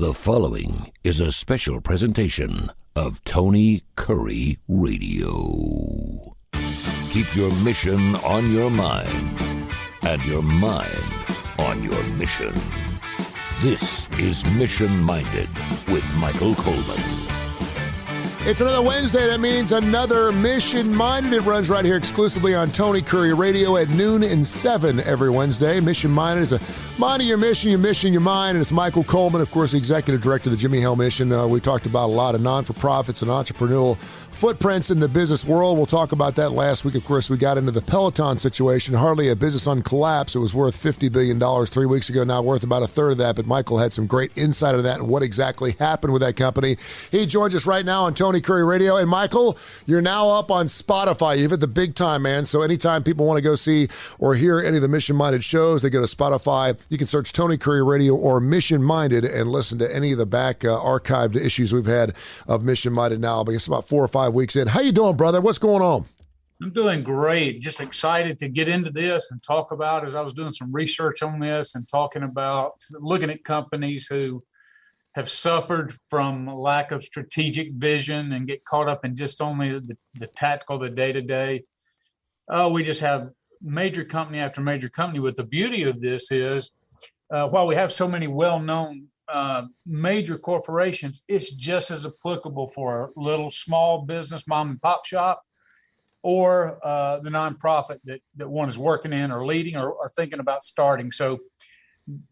The following is a special presentation of Tony Kurre Radio. Keep your mission on your mind and your mind on your mission. This is Mission Minded with Michael Coleman. It's another Wednesday. That means another Mission Minded. It runs right here exclusively on Tony Kurre Radio at noon and 7 every Wednesday. Mission Minded is a minding your mission, your mind. And it's Michael Coleman, of course, the executive director of the Jimmie Hale Mission. We talked about a lot of non-for-profits and entrepreneurial footprints in the business world. We'll talk about that. Last week, of course, we got into the Peloton situation. Hardly a business on collapse. It was worth $50 billion 3 weeks ago, now worth about a third of that. But Michael had some great insight into that and what exactly happened with that company. He joins us right now on Tony Kurre Radio. And Michael, you're now up on Spotify. You've hit the big time, man. So anytime people want to go see or hear any of the Mission Minded shows, they go to Spotify. You can search Tony Kurre Radio or Mission Minded and listen to any of the back archived issues we've had of Mission Minded now. I guess about 4 or 5 weeks in. How you doing, brother? What's going on? I'm doing great. Just excited to get into this and talk about, as I was doing some research on this and talking about looking at companies who have suffered from lack of strategic vision and get caught up in just only the tactical, the day-to-day. We just have major company after major company. But the beauty of this is, while we have so many well-known major corporations, it's just as applicable for a little small business mom and pop shop or the nonprofit that one is working in or leading or thinking about starting. So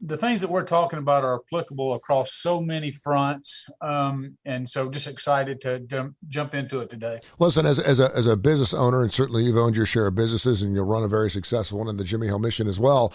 the things that we're talking about are applicable across so many fronts. And so just excited to jump into it today. Listen, as a business owner, and certainly you've owned your share of businesses and you'll run a very successful one in the Jimmie Hale Mission as well.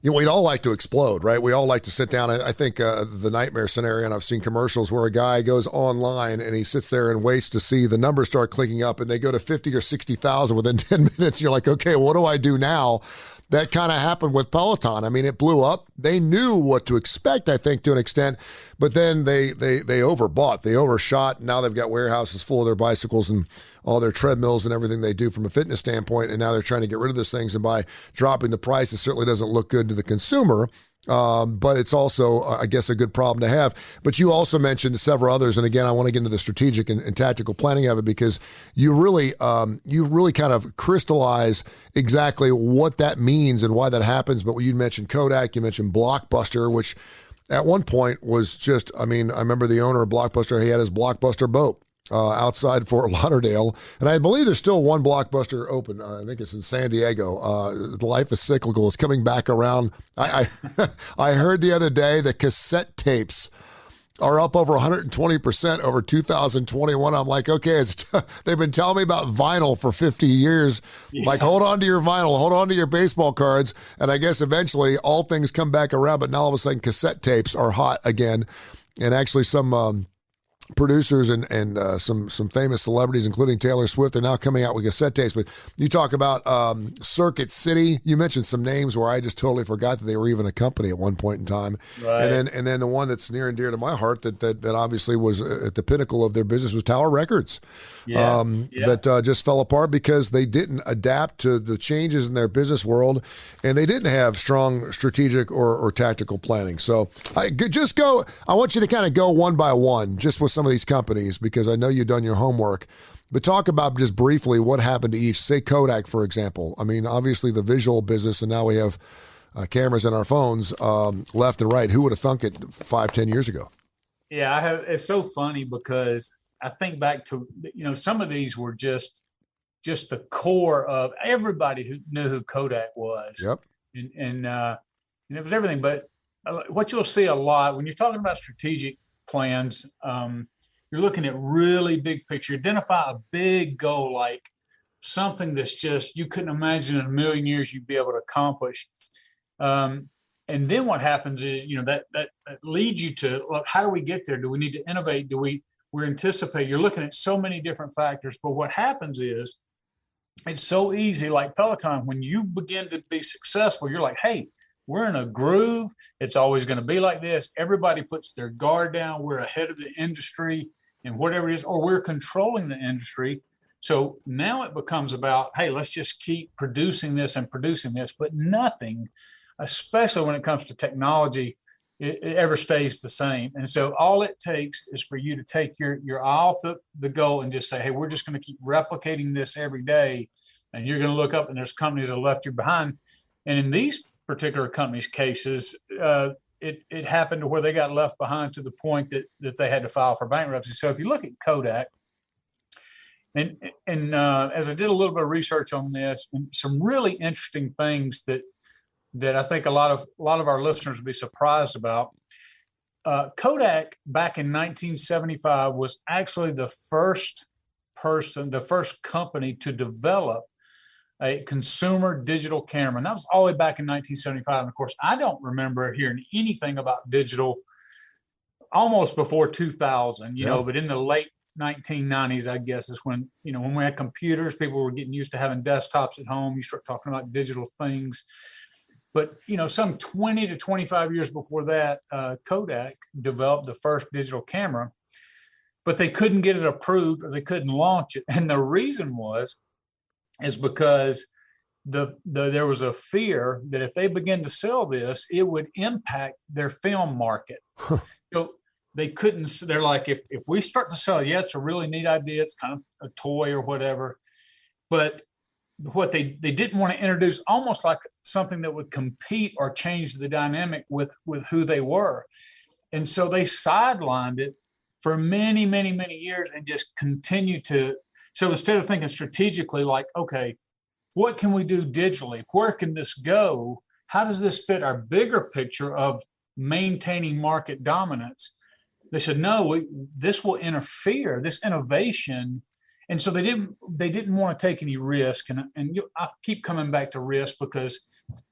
You know, we'd all like to explode, right? We all like to sit down. I think the nightmare scenario, and I've seen commercials where a guy goes online and he sits there and waits to see the numbers start clicking up and they go to 50 or 60,000 within 10 minutes. You're like, okay, what do I do now? That kind of happened with Peloton. I mean, it blew up. They knew what to expect, I think, to an extent, but then they overbought. They overshot. Now they've got warehouses full of their bicycles and all their treadmills and everything they do from a fitness standpoint, and now they're trying to get rid of those things, and by dropping the price, it certainly doesn't look good to the consumer. But it's also, I guess, a good problem to have. But you also mentioned several others, and again, I want to get into the strategic and tactical planning of it because you really kind of crystallize exactly what that means and why that happens. But you mentioned Kodak, you mentioned Blockbuster, which at one point was just, I mean, I remember the owner of Blockbuster, he had his Blockbuster boat outside Fort Lauderdale. And I believe there's still one Blockbuster open. I think it's in San Diego. Life is cyclical. It's coming back around. I heard the other day that cassette tapes are up over 120% over 2021. I'm like, okay, they've been telling me about vinyl for 50 years. Yeah. Like, hold on to your vinyl, hold on to your baseball cards. And I guess eventually all things come back around, but now all of a sudden cassette tapes are hot again. And actually some producers and some famous celebrities, including Taylor Swift, are now coming out with cassette tapes. But you talk about Circuit City. You mentioned some names where I just totally forgot that they were even a company at one point in time. Right. And then the one that's near and dear to my heart that obviously was at the pinnacle of their business was Tower Records. Yeah. That just fell apart because they didn't adapt to the changes in their business world, and they didn't have strong strategic or tactical planning. So I want you to kind of go one by one, just with some of these companies, because I know you've done your homework. But talk about just briefly what happened to each. Say Kodak, for example. I mean, obviously the visual business, and now we have cameras in our phones left and right. Who would have thunk it 5-10 years ago? Yeah, it's so funny because I think back to, some of these were just the core of everybody who knew who Kodak was. Yep. And it was everything. But what you'll see a lot when you're talking about strategic plans, you're looking at really big picture. Identify a big goal, like something that's just you couldn't imagine in a million years you'd be able to accomplish. And then what happens is, that leads you to, look, how do we get there? Do we need to innovate? We're anticipating, you're looking at so many different factors, but what happens is it's so easy, like Peloton, when you begin to be successful, you're like, hey, we're in a groove. It's always going to be like this. Everybody puts their guard down. We're ahead of the industry and whatever it is, or we're controlling the industry. So now it becomes about, hey, let's just keep producing this, but nothing, especially when it comes to technology, it ever stays the same. And so all it takes is for you to take your eye off the goal and just say, hey, we're just going to keep replicating this every day. And you're going to look up and there's companies that left you behind. And in these particular companies' cases, it happened to where they got left behind to the point that they had to file for bankruptcy. So if you look at Kodak, and as I did a little bit of research on this, and some really interesting things that I think a lot of our listeners would be surprised about. Kodak back in 1975 was actually the first company to develop a consumer digital camera. And that was all the way back in 1975. And of course, I don't remember hearing anything about digital almost before 2000, but in the late 1990s, I guess, is when we had computers, people were getting used to having desktops at home. You start talking about digital things. But, some 20 to 25 years before that, Kodak developed the first digital camera, but they couldn't get it approved or they couldn't launch it. And the reason is because there was a fear that if they began to sell this, it would impact their film market. So they couldn't, they're like, if we start to sell it, it's a really neat idea. It's kind of a toy or whatever. But what they didn't want to introduce almost like something that would compete or change the dynamic with who they were. And so they sidelined it for many, many, many years and just continued to. So instead of thinking strategically like, okay, what can we do digitally? Where can this go? How does this fit our bigger picture of maintaining market dominance? They said, no, this will interfere, this innovation. And so they didn't want to take any risk. And I keep coming back to risk because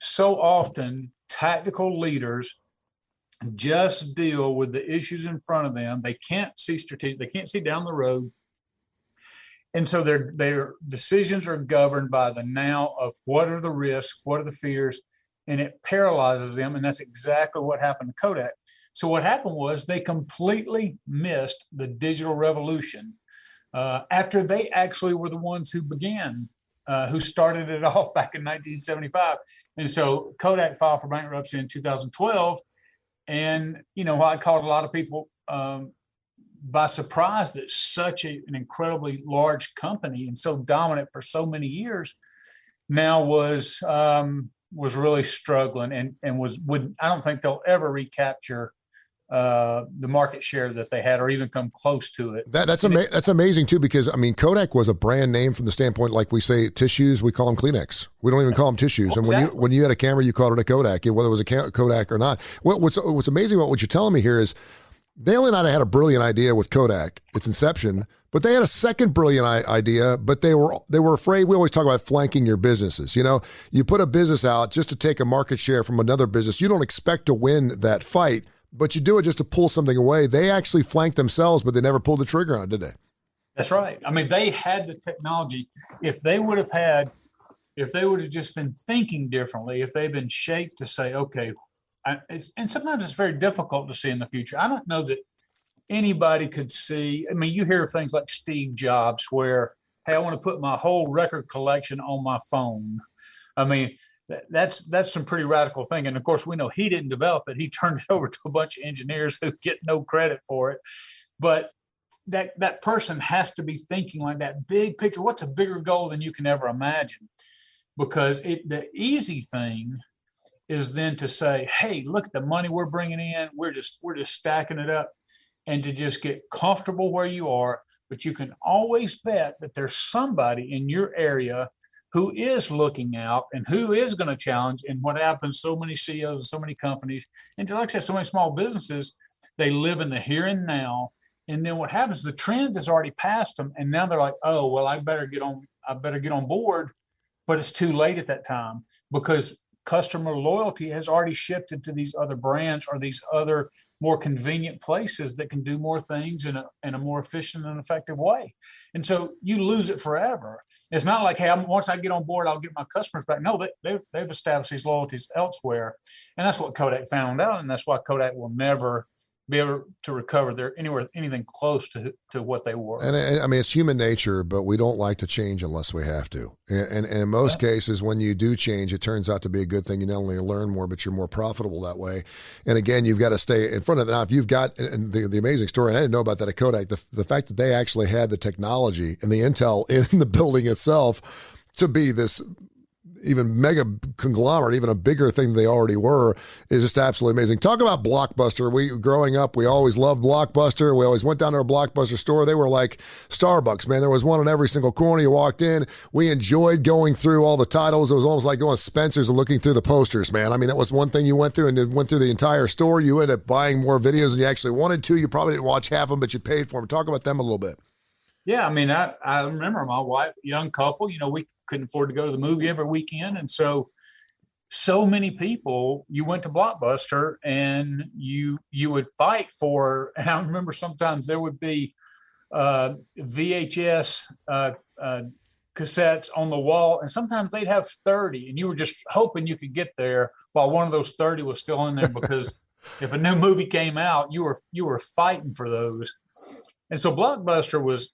so often tactical leaders just deal with the issues in front of them. They can't see strategic, they can't see down the road. And so their decisions are governed by the now of what are the risks, what are the fears, and it paralyzes them. And that's exactly what happened to Kodak. So what happened was they completely missed the digital revolution. After they actually were the ones who began, who started it off back in 1975. And so Kodak filed for bankruptcy in 2012. And, I caught a lot of people by surprise that such an incredibly large company and so dominant for so many years now was really struggling and I don't think they'll ever recapture the market share that they had or even come close to it. That's amazing too, because Kodak was a brand name from the standpoint, like we say tissues, we call them Kleenex. We don't even call them tissues. And exactly. when you had a camera, you called it a Kodak, whether it was a Kodak or not. What's amazing about what you're telling me here is they only not had a brilliant idea with Kodak, its inception, but they had a second brilliant idea, but they were afraid. We always talk about flanking your businesses. You put a business out just to take a market share from another business. You don't expect to win that fight, but you do it just to pull something away. They actually flanked themselves, but they never pulled the trigger on it, did they? That's right. They had the technology. If they would have just been thinking differently, if they'd been shaped to say, okay, and sometimes it's very difficult to see in the future. I don't know that anybody could see. You hear things like Steve Jobs where, hey, I want to put my whole record collection on my phone. That's some pretty radical thing. And of course, we know he didn't develop it. He turned it over to a bunch of engineers who get no credit for it. But that person has to be thinking like that big picture. What's a bigger goal than you can ever imagine? Because the easy thing is then to say, hey, look at the money we're bringing in. We're just stacking it up, and to just get comfortable where you are. But you can always bet that there's somebody in your area who is looking out and who is going to challenge. And what happens, so many CEOs and so many companies, and like I said, so many small businesses, they live in the here and now. And then what happens, the trend has already passed them. And now they're like, oh, well, I better get on board. But it's too late at that time because customer loyalty has already shifted to these other brands or these other more convenient places that can do more things in a more efficient and effective way. And so you lose it forever. It's not like, hey, once I get on board, I'll get my customers back. No, they've established these loyalties elsewhere. And that's what Kodak found out. And that's why Kodak will never be able to recover anything close to what they were. And I mean, it's human nature, but we don't like to change unless we have to. And in most cases, when you do change, it turns out to be a good thing. You not only learn more, but you're more profitable that way. And again, you've got to stay in front of it. Now, if you've got, and the amazing story, and I didn't know about that at Kodak, the fact that they actually had the technology and the intel in the building itself to be this even mega conglomerate, even a bigger thing than they already were, is just absolutely amazing. Talk about Blockbuster. Growing up, we always loved Blockbuster. We always went down to a Blockbuster store. They were like Starbucks, man. There was one on every single corner you walked in. We enjoyed going through all the titles. It was almost like going to Spencer's and looking through the posters, man. I mean, that was one thing you went through, and it went through the entire store. You ended up buying more videos than you actually wanted to. You probably didn't watch half of them, but you paid for them. Talk about them a little bit. Yeah, I mean, I remember my wife, young couple, we couldn't afford to go to the movie every weekend. And so many people, you went to Blockbuster and you would fight for, and I remember sometimes there would be VHS cassettes on the wall, and sometimes they'd have 30, and you were just hoping you could get there while one of those 30 was still in there, because if a new movie came out, you were fighting for those. And so Blockbuster was,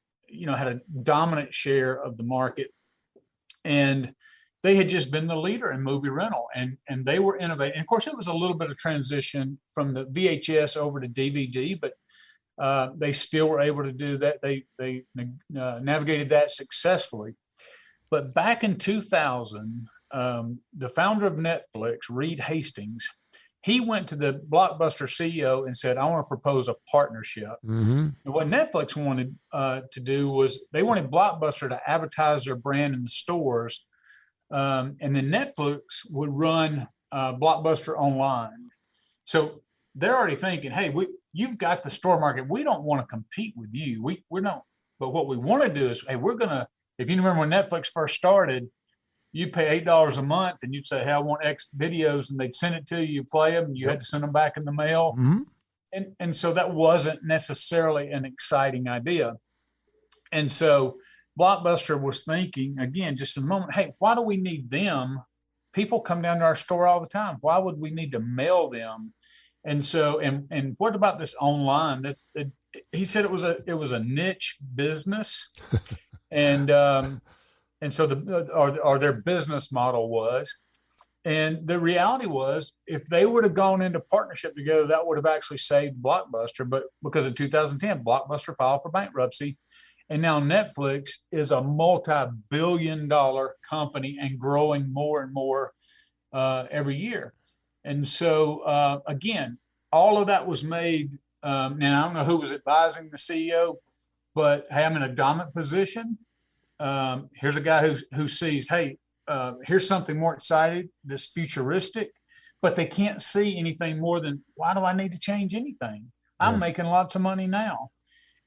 had a dominant share of the market, and they had just been the leader in movie rental, and they were innovating. And of course, it was a little bit of transition from the VHS over to DVD, but they still were able to do that. They navigated that successfully. But back in 2000, the founder of Netflix, Reed Hastings, he went to the Blockbuster CEO and said, I want to propose a partnership. Mm-hmm. And what Netflix wanted to do was they wanted Blockbuster to advertise their brand in the stores. And then Netflix would run Blockbuster online. So they're already thinking, hey, you've got the store market. We don't want to compete with you. We're not. But what we want to do is, hey, we're going to, if you remember when Netflix first started, you'd pay $8 a month and you'd say, hey, I want X videos, and they'd send it to you, you play them, and you had to send them back in the mail. Mm-hmm. And so that wasn't necessarily an exciting idea. And so Blockbuster was thinking, again, just a moment, hey, why do we need them? People come down to our store all the time. Why would we need to mail them? And so, and what about this online? He said it was a niche business. And so their business model was, and the reality was, if they would have gone into partnership together, that would have actually saved Blockbuster. But because in 2010, Blockbuster filed for bankruptcy, and now Netflix is a multi-billion-dollar company and growing more and more every year. And so again, all of that was made. Now I don't know who was advising the CEO, but hey, I'm in a dominant position. Here's a guy who sees, hey, here's something more exciting, this futuristic, but they can't see anything more than, why do I need to change anything? I'm making lots of money now.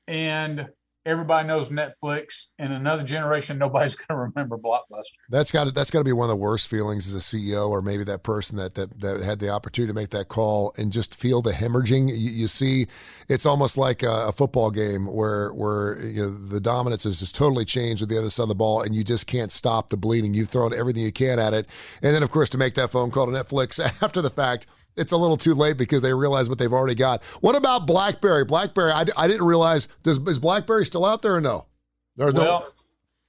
And everybody knows Netflix. In another generation, nobody's going to remember Blockbuster. That's got to be one of the worst feelings as a CEO, or maybe that person that had the opportunity to make that call and just feel the hemorrhaging. You see, it's almost like a football game where the dominance has just totally changed with the other side of the ball, and you just can't stop the bleeding. You've thrown everything you can at it, and then of course to make that phone call to Netflix after the fact. It's a little too late because they realize what they've already got. What about BlackBerry? BlackBerry, I didn't realize, is BlackBerry still out there or no?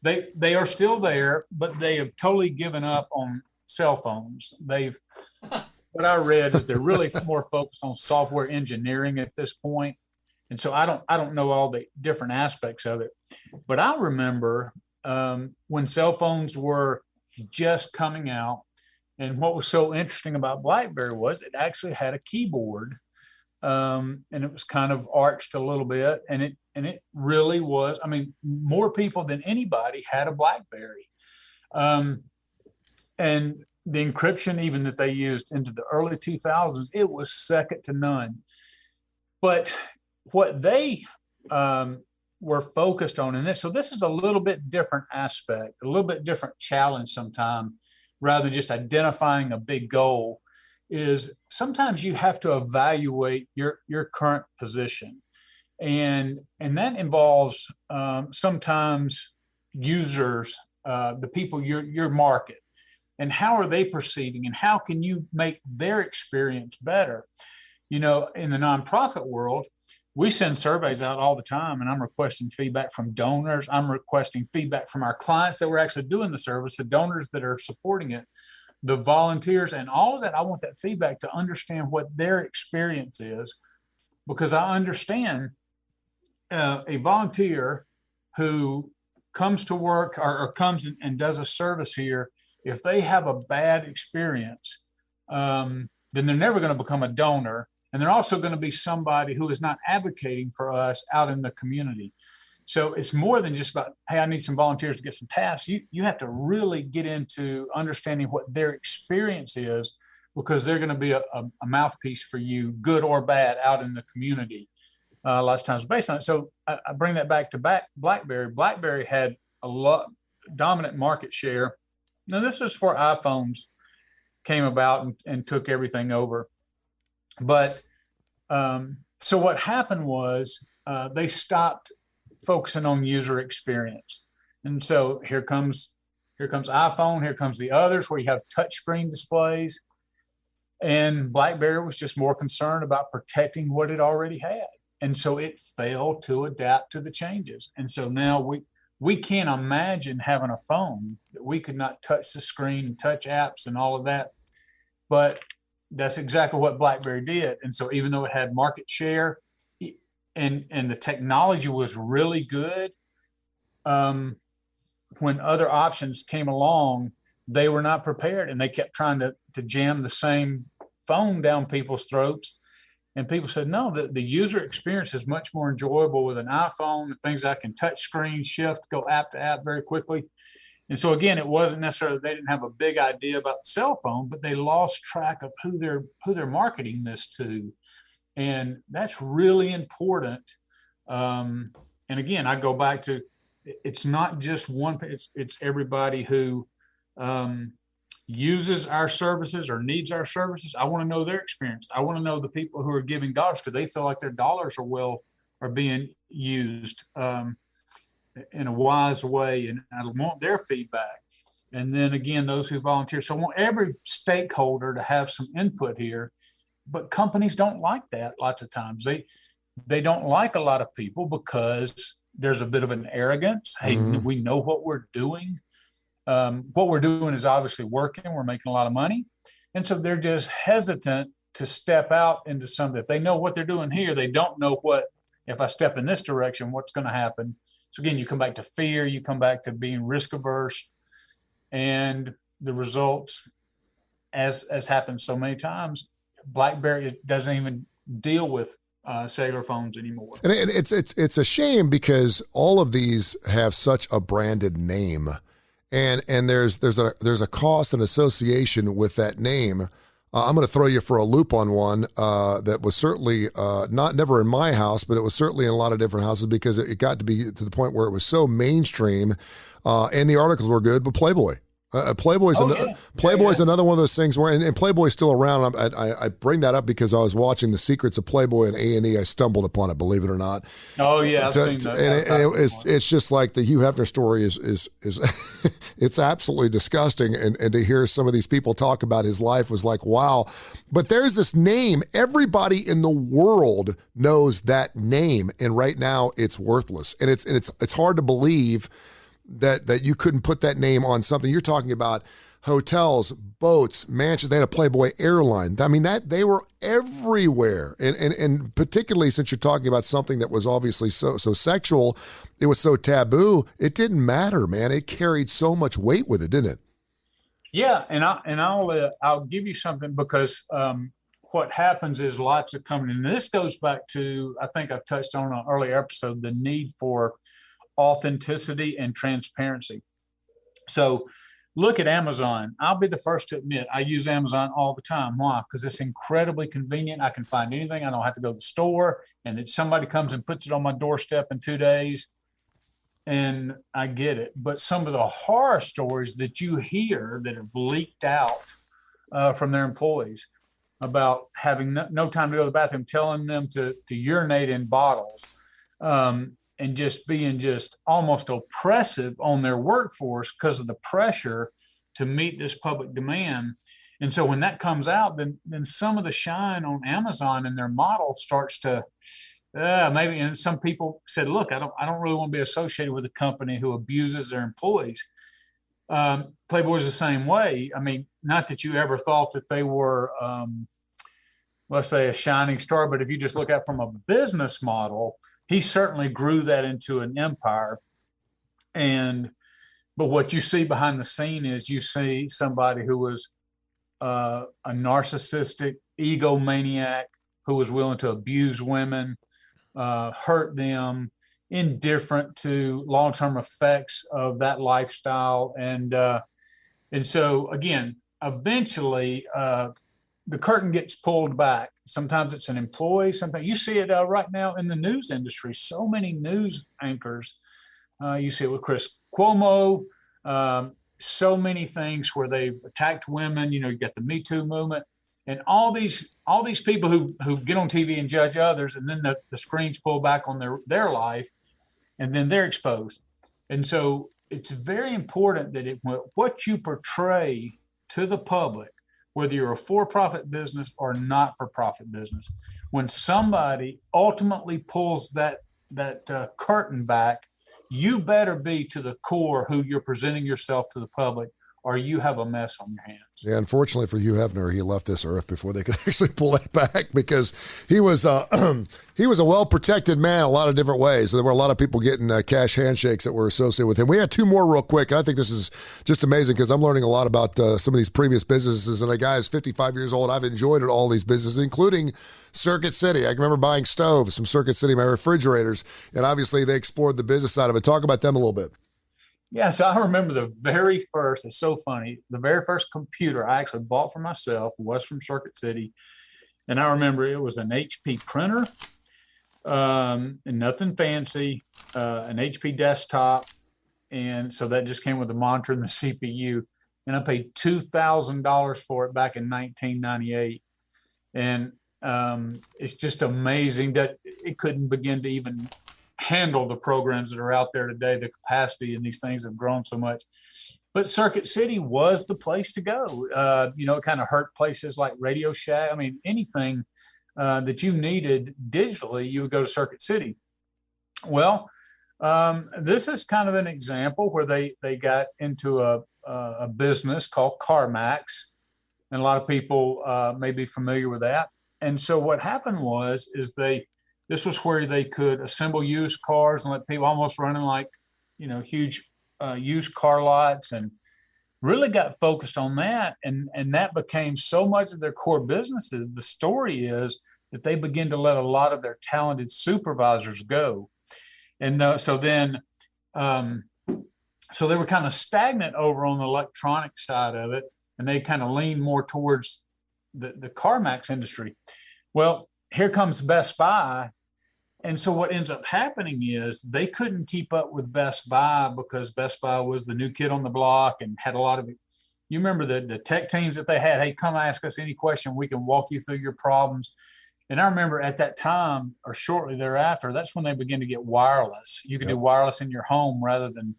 They are still there, but they have totally given up on cell phones. What I read is they're really more focused on software engineering at this point. And so I don't know all the different aspects of it, but I remember when cell phones were just coming out. And what was so interesting about BlackBerry was it actually had a keyboard, and it was kind of arched a little bit, and it really was. I mean, more people than anybody had a BlackBerry, and the encryption even that they used into the early 2000s, it was second to none. But what they were focused on in this, so this is a little bit different aspect, a little bit different challenge sometimes. Rather than just identifying a big goal, is sometimes you have to evaluate your current position. And that involves sometimes users, the people, your market, and how are they perceiving, and how can you make their experience better? in the nonprofit world, we send surveys out all the time, and I'm requesting feedback from donors. I'm requesting feedback from our clients that we're actually doing the service, the donors that are supporting it, the volunteers, and all of that. I want that feedback to understand what their experience is, because I understand a volunteer who comes to work or comes and does a service here, if they have a bad experience, then they're never going to become a donor. And they're also going to be somebody who is not advocating for us out in the community. So it's more than just about, hey, I need some volunteers to get some tasks. You have to really get into understanding what their experience is, because they're going to be a mouthpiece for you, good or bad, out in the community. Lots of times based on it. So I bring that back to BlackBerry. BlackBerry had a dominant market share. Now, this is before iPhones came about and took everything over. But so what happened was they stopped focusing on user experience. And so here comes iPhone, here comes the others where you have touchscreen displays. And BlackBerry was just more concerned about protecting what it already had. And so it failed to adapt to the changes. And so now we can't imagine having a phone that we could not touch the screen and touch apps and all of that. But that's exactly what BlackBerry did. And so even though it had market share and the technology was really good, when other options came along, they were not prepared, and they kept trying to jam the same phone down people's throats. And people said, no, the user experience is much more enjoyable with an iPhone, and things I can touch screen, shift, go app to app very quickly. And so again, it wasn't necessarily they didn't have a big idea about the cell phone, but they lost track of who they're marketing this to. And that's really important. And again, I go back to, it's not just one, it's everybody who uses our services or needs our services. I want to know their experience. I want to know the people who are giving dollars, because they feel like their dollars are being used in a wise way, and I want their feedback. And then again, those who volunteer. So I want every stakeholder to have some input here, but companies don't like that. Lots of times they don't like a lot of people because there's a bit of an arrogance. Hey, we know what we're doing. What we're doing is obviously working. We're making a lot of money. And so they're just hesitant to step out into something. If they know what they're doing here, they don't know what, if I step in this direction, what's going to happen. So again, you come back to fear, you come back to being risk averse, and the results, as happened so many times, BlackBerry doesn't even deal with cellular phones anymore. And it's a shame, because all of these have such a branded name, and there's a cost and association with that name. I'm going to throw you for a loop on one that was certainly never in my house, but it was certainly in a lot of different houses, because it got to be to the point where it was so mainstream, and the articles were good. But Playboy. Playboy's another one of those things where, and Playboy's still around. I bring that up because I was watching The Secrets of Playboy and A&E. I stumbled upon it, believe it or not. Oh yeah, I've seen that. And it's just like the Hugh Hefner story is it's absolutely disgusting. And to hear some of these people talk about his life was like, wow. But there's this name. Everybody in the world knows that name, and right now it's worthless. And it's hard to believe that you couldn't put that name on something. You're talking about hotels, boats, mansions. They had a Playboy airline. I mean, that they were everywhere. And particularly since you're talking about something that was obviously so sexual, it was so taboo. It didn't matter, man. It carried so much weight with it, didn't it? Yeah, and I'll give you something, because what happens is lots of companies, and this goes back to, I think I've touched on an earlier episode, the need for authenticity and transparency. So look at Amazon. I'll be the first to admit I use Amazon all the time. Why? Because it's incredibly convenient. I can find anything. I don't have to go to the store, and then somebody comes and puts it on my doorstep in 2 days, and I get it. But some of the horror stories that you hear that have leaked out from their employees about having no time to go to the bathroom, telling them to urinate in bottles, and just being just almost oppressive on their workforce because of the pressure to meet this public demand. And so when that comes out, then some of the shine on Amazon and their model starts to maybe. And some people said, look, I don't really want to be associated with a company who abuses their employees. Playboy's the same way. I mean, not that you ever thought that they were, let's say, a shining star, but if you just look at it from a business model, he certainly grew that into an empire. But what you see behind the scene is you see somebody who was a narcissistic egomaniac who was willing to abuse women, hurt them, indifferent to long-term effects of that lifestyle. And so, again, eventually the curtain gets pulled back. Sometimes it's an employee. Sometimes you see it right now in the news industry. So many news anchors. You see it with Chris Cuomo. So many things where they've attacked women. You got the Me Too movement, and all these people who get on TV and judge others, and then the screens pull back on their life, and then they're exposed. And so it's very important that what you portray to the public, whether you're a for-profit business or not-for-profit business, when somebody ultimately pulls that curtain back, you better be to the core who you're presenting yourself to the public, or you have a mess on your hands. Yeah, unfortunately for Hugh Hefner, he left this earth before they could actually pull it back, because he was a well-protected man a lot of different ways. So there were a lot of people getting cash handshakes that were associated with him. We had two more real quick, and I think this is just amazing because I'm learning a lot about some of these previous businesses, and a guy is 55 years old. I've enjoyed all these businesses, including Circuit City. I can remember buying stoves from Circuit City, my refrigerators, and obviously they explored the business side of it. Talk about them a little bit. Yeah, so I remember the very first, it's so funny, the very first computer I actually bought for myself was from Circuit City. And I remember it was an HP printer, and nothing fancy, an HP desktop. And so that just came with the monitor and the CPU. And I paid $2,000 for it back in 1998. And it's just amazing that it couldn't begin to even handle the programs that are out there today. The capacity in these things have grown so much. But Circuit City was the place to go. It kind of hurt places like Radio Shack. I mean, anything that you needed digitally, you would go to Circuit City. Well, this is kind of an example where they got into a business called CarMax, and a lot of people may be familiar with that. And so what happened is this was where they could assemble used cars and let people almost running like, huge used car lots, and really got focused on that. And that became so much of their core businesses. The story is that they began to let a lot of their talented supervisors go. And so they were kind of stagnant over on the electronic side of it, and they kind of leaned more towards the CarMax industry. Well, here comes Best Buy. And so what ends up happening is they couldn't keep up with Best Buy because Best Buy was the new kid on the block and had a lot of, you remember the tech teams that they had, hey, come ask us any question. We can walk you through your problems. And I remember at that time or shortly thereafter, that's when they began to get wireless. You could do wireless in your home rather than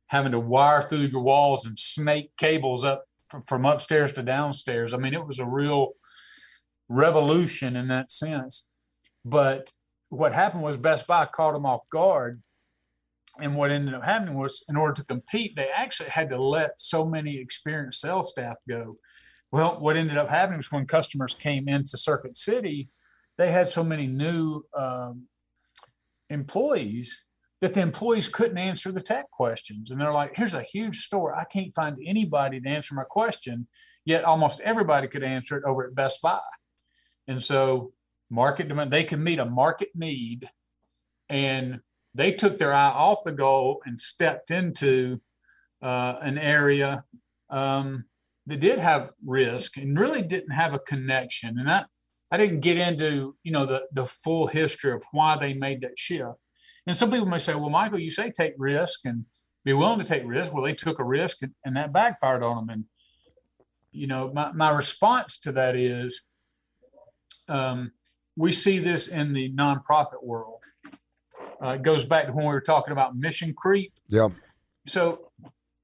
having to wire through your walls and snake cables up from upstairs to downstairs. I mean, it was a real revolution in that sense. But what happened was Best Buy caught them off guard. And what ended up happening was, in order to compete, they actually had to let so many experienced sales staff go. Well, what ended up happening was when customers came into Circuit City, they had so many new employees that the employees couldn't answer the tech questions. And they're like, here's a huge store. I can't find anybody to answer my question, yet almost everybody could answer it over at Best Buy. And so market demand, they could meet a market need, and they took their eye off the goal and stepped into an area that did have risk and really didn't have a connection. And I didn't get into, the full history of why they made that shift. And some people may say, well, Michael, you say take risk and be willing to take risk. Well, they took a risk and that backfired on them. And, my response to that is, we see this in the nonprofit world. It goes back to when we were talking about mission creep. Yeah. So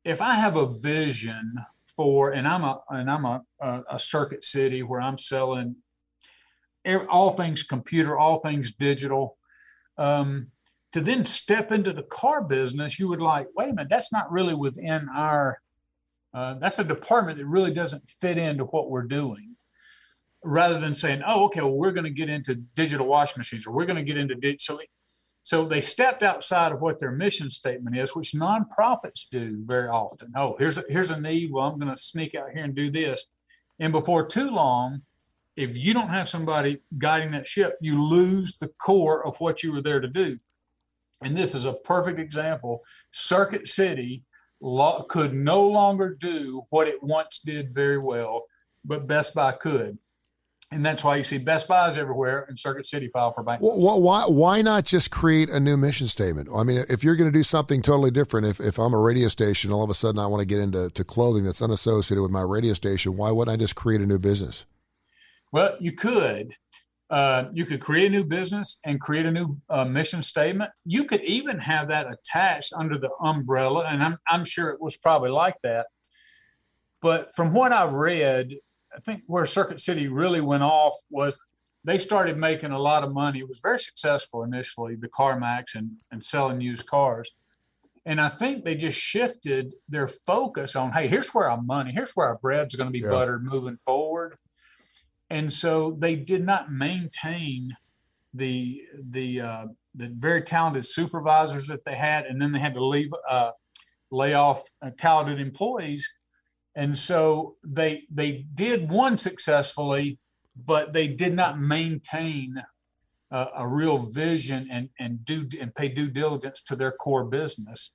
if I have a vision and I'm a circuit city where I'm selling all things computer, all things digital. To then step into the car business, you would like, wait a minute, that's not really within our, that's a department that really doesn't fit into what we're doing. Rather than saying, oh, okay, well, we're going to get into digital wash machines, or we're going to get into digital. So they stepped outside of what their mission statement is, which nonprofits do very often. Oh, here's a need. Well, I'm going to sneak out here and do this. And before too long, if you don't have somebody guiding that ship, you lose the core of what you were there to do. And this is a perfect example. Circuit City could no longer do what it once did very well, but Best Buy could. And that's why you see Best Buys everywhere and Circuit City filed for bankruptcy. Why not just create a new mission statement? I mean, if you're going to do something totally different, if I'm a radio station, all of a sudden I want to get into clothing that's unassociated with my radio station, why wouldn't I just create a new business? Well, you could. You could create a new business and create a new mission statement. You could even have that attached under the umbrella, and I'm sure it was probably like that. But from what I've read, I think where Circuit City really went off was they started making a lot of money. It was very successful initially, the CarMax and selling used cars. And I think they just shifted their focus on, hey, here's where our bread's going to be buttered moving forward. And so they did not maintain the very talented supervisors that they had, and then they had to lay off talented employees. And so they did one successfully, but they did not maintain a real vision and pay due diligence to their core business.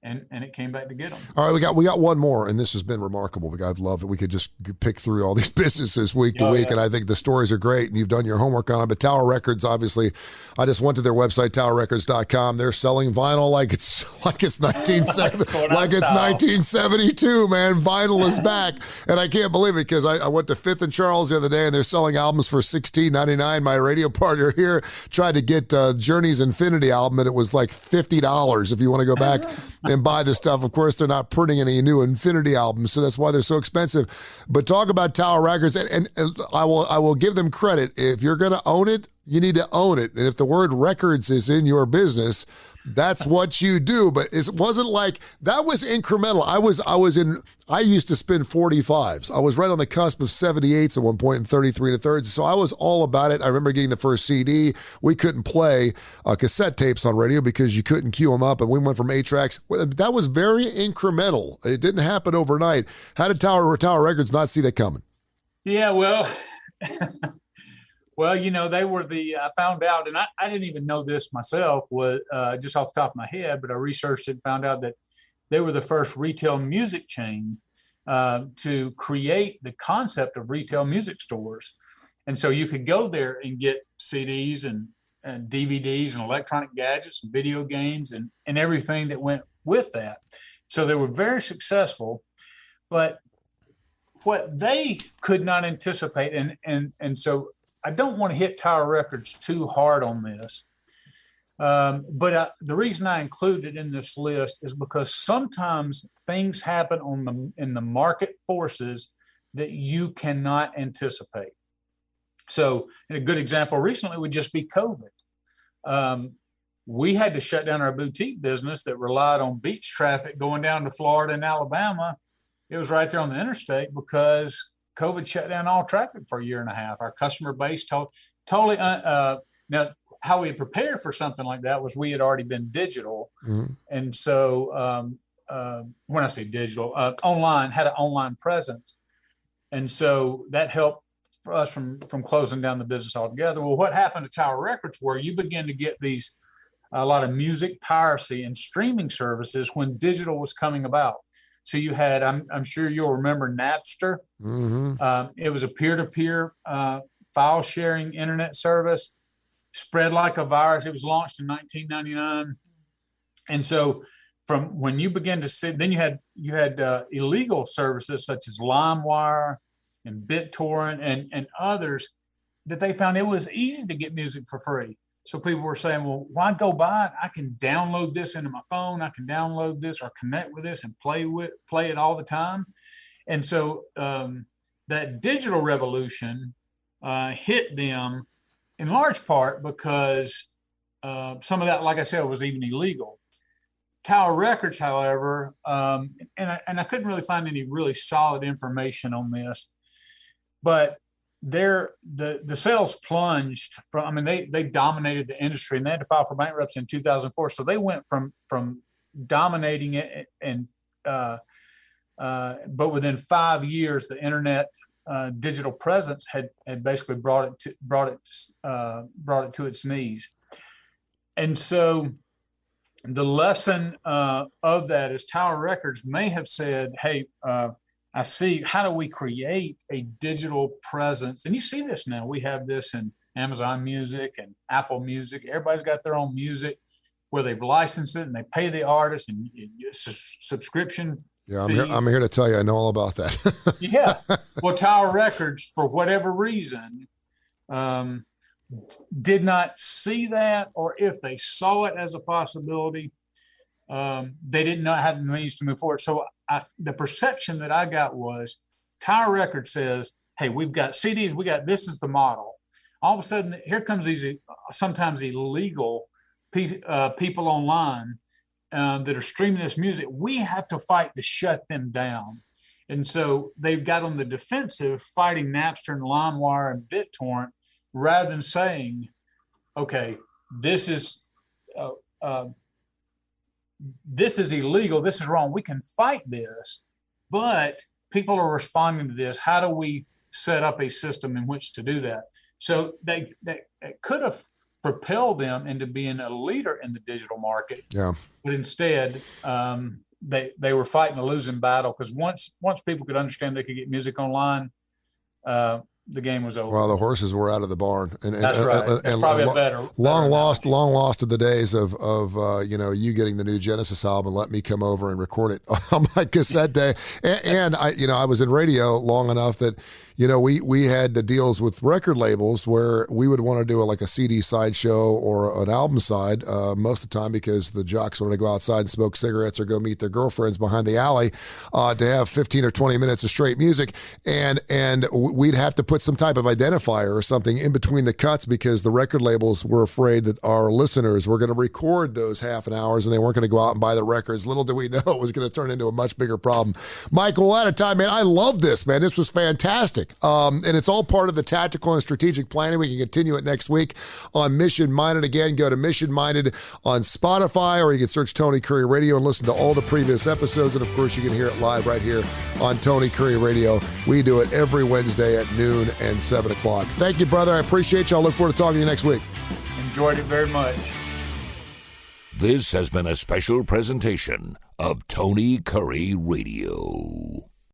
And it came back to get them. All right, we got one more, and this has been remarkable. I've loved it. We could just pick through all these businesses week to week, and I think the stories are great, and you've done your homework on it. But Tower Records, obviously, I just went to their website, towerrecords.com. They're selling vinyl like it's 1972, man. Vinyl is back, and I can't believe it because I went to Fifth and Charles the other day, and they're selling albums for $16.99. My radio partner here tried to get Journey's Infinity album, and it was like $50 if you want to go back and buy this stuff. Of course, they're not printing any new Infinity albums, so that's why they're so expensive. But talk about Tower Records, and I will give them credit. If you're going to own it, you need to own it. And if the word records is in your business, that's what you do. But it wasn't like that was incremental. I used to spin 45s. I was right on the cusp of 78s at one point and 33 1/3. So I was all about it. I remember getting the first CD. We couldn't play cassette tapes on radio because you couldn't cue them up. And we went from 8 tracks. That was very incremental. It didn't happen overnight. How did Tower Records not see that coming? Yeah, well, well, they were I found out, and I didn't even know this myself, was just off the top of my head, but I researched it and found out that they were the first retail music chain to create the concept of retail music stores. And so you could go there and get CDs and DVDs and electronic gadgets and video games and everything that went with that. So they were very successful, but what they could not anticipate, and so I don't want to hit Tower Records too hard on this, but the reason I include it in this list is because sometimes things happen in the market forces that you cannot anticipate. So, and a good example recently would just be COVID. We had to shut down our boutique business that relied on beach traffic going down to Florida and Alabama. It was right there on the interstate because COVID shut down all traffic for a year and a half. Our customer base totally. Now, how we prepared for something like that was we had already been digital, and so when I say digital, online, had an online presence, and so that helped for us from closing down the business altogether. Well, what happened to Tower Records, where you begin to get a lot of music piracy and streaming services when digital was coming about. So you had, I'm sure you'll remember Napster. It was a peer-to-peer file sharing internet service, spread like a virus. It was launched in 1999. And so from when you begin to see, then you had illegal services such as LimeWire and BitTorrent and others that they found it was easy to get music for free. So people were saying, well, why go buy it? I can download this into my phone. I can download this or connect with this and play it all the time. And so that digital revolution hit them in large part because some of that, like I said, was even illegal. Tower Records, however, and I couldn't really find any really solid information on this, but the sales plunged from, I mean, they dominated the industry, and they had to file for bankruptcy in 2004. So they went from dominating it but within 5 years, the internet digital presence had basically brought it to its knees. And so the lesson of that is Tower Records may have said, hey, I see, how do we create a digital presence? And you see this now. We have this in Amazon Music and Apple Music. Everybody's got their own music where they've licensed it and they pay the artist and it's a subscription. Yeah, I'm here to tell you, I know all about that. Yeah. Well, Tower Records, for whatever reason, did not see that, or if they saw it as a possibility, they didn't know how the means to move forward. So the perception that I got was Tower Records says, hey, we've got CDs, this is the model. All of a sudden, here comes these sometimes illegal people online that are streaming this music. We have to fight to shut them down. And so they've got on the defensive fighting Napster and LimeWire and BitTorrent rather than saying, okay, this is illegal, this is wrong, we can fight this, but people are responding to this. How do we set up a system in which to do that? So they could have propelled them into being a leader in the digital market. Yeah. But instead, they were fighting a losing battle, because once people could understand they could get music online, the game was over. Well, the horses were out of the barn, and that's right. And probably a better long lost to the days of you getting the new Genesis album, let me come over and record it on my cassette day. And I was in radio long enough that we had the deals with record labels where we would want to do a CD side show or an album side most of the time, because the jocks wanted to go outside and smoke cigarettes or go meet their girlfriends behind the alley to have 15 or 20 minutes of straight music, and we'd have to put some type of identifier or something in between the cuts, because the record labels were afraid that our listeners were going to record those half an hours and they weren't going to go out and buy the records. Little did we know it was going to turn into a much bigger problem. Michael, out of time, man. I love this, man. This was fantastic. And it's all part of the tactical and strategic planning. We can continue it next week on Mission Minded. Again, go to Mission Minded on Spotify, or you can search Tony Curre Radio and listen to all the previous episodes. And of course, you can hear it live right here on Tony Curre Radio. We do it every Wednesday at noon and 7 o'clock. Thank you, brother. I appreciate you. I'll look forward to talking to you next week. Enjoyed it very much. This has been a special presentation of Tony Curre Radio.